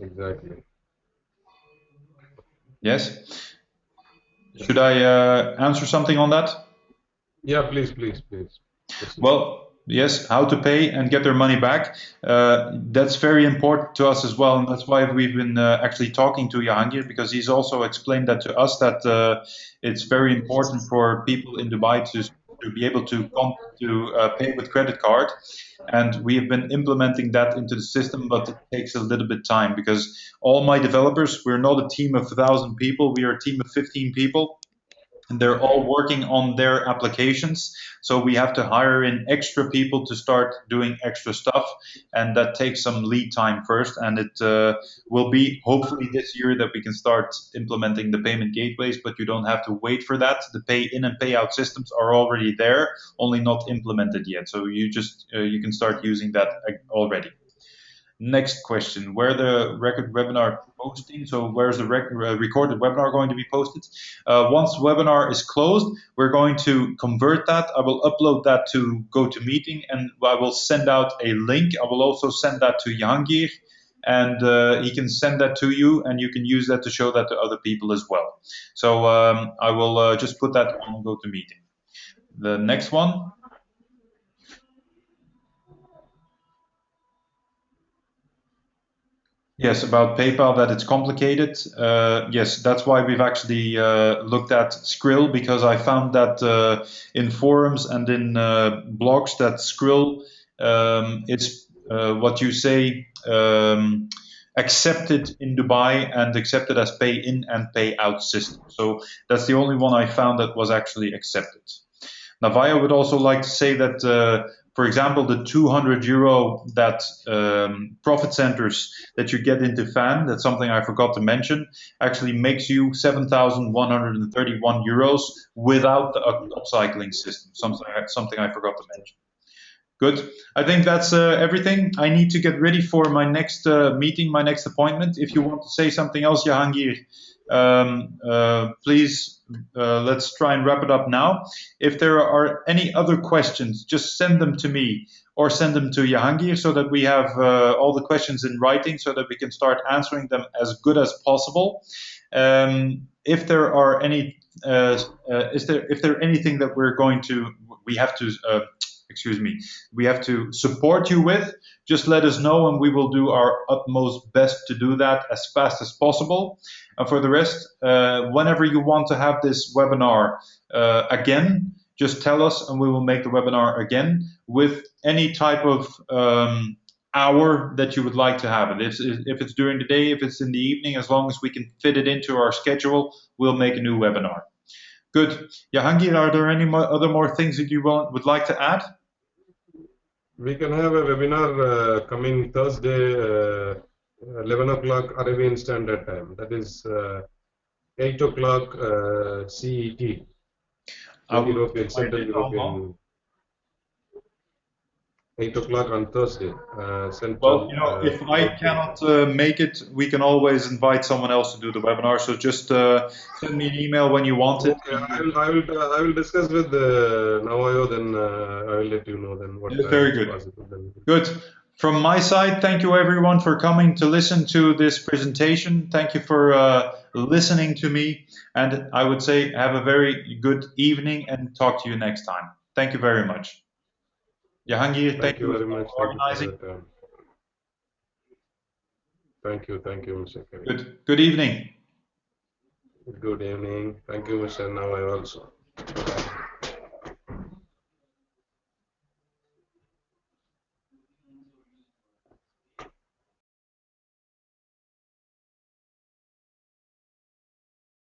Exactly. Yes. Yeah. Should I answer something on that? Yeah, please, please, please. Proceed. Well, yes, how to pay and get their money back. That's very important to us as well, and that's why we've been actually talking to Jahangir because he's also explained that to us that it's very important for people in Dubai to be able to pay with credit card, and we have been implementing that into the system, but it takes a little bit time because all my developers, we're not a team of 1,000 people, we are a team of 15 people and they're all working on their applications. So we have to hire in extra people to start doing extra stuff, and that takes some lead time first. And it will be hopefully this year that we can start implementing the payment gateways, but you don't have to wait for that. The pay in and pay out systems are already there, only not implemented yet. So you can start using that already. Next question, where the record webinar posting? So where's the recorded webinar going to be posted? Once the webinar is closed, we're going to convert that. I will upload that to GoToMeeting and I will send out a link. I will also send that to Jahangir and he can send that to you and you can use that to show that to other people as well. So I will just put that on GoToMeeting. The next one. Yes, about PayPal, that it's complicated. Yes, that's why we've actually looked at Skrill because I found that in forums and in blogs that Skrill is what you say accepted in Dubai and accepted as pay in and pay out system. So that's the only one I found that was actually accepted. Navaya would also like to say that, for example, the €200 that profit centers that you get into FAN, that's something I forgot to mention, actually makes you €7,131 without the upcycling system, something I forgot to mention. Good. I think that's everything. I need to get ready for my next meeting, my next appointment. If you want to say something else, Jahangir, please let's try and wrap it up now. If there are any other questions, just send them to me or send them to Jahangir so that we have all the questions in writing so that we can start answering them as good as possible. If there are any, if there anything that we have to, excuse me, we have to support you with, just let us know and we will do our utmost best to do that as fast as possible. And for the rest, whenever you want to have this webinar again, just tell us and we will make the webinar again with any type of hour that you would like to have it. If it's during the day, if it's in the evening, as long as we can fit it into our schedule, we'll make a new webinar. Good. Jahangir, are there any other more things that you would like to add? We can have a webinar coming Thursday, 11 o'clock Arabian Standard Time. That is 8 o'clock CET, European, Central European. 8 o'clock on Thursday, Central. Well, if I cannot make it, we can always invite someone else to do the webinar. So just send me an email when you want it. Okay, I will discuss with Navayo, then I will let you know then what time Very is good. possible. Then. Good. From my side, thank you everyone for coming to listen to this presentation. Thank you for listening to me. And I would say have a very good evening and talk to you next time. Thank you very much. Jahangir, Thank thank you you very for much. Thank you for organizing. your time. Thank you, Mr. Kerry. Good evening. Good evening. Thank you, Mr. Navayo also.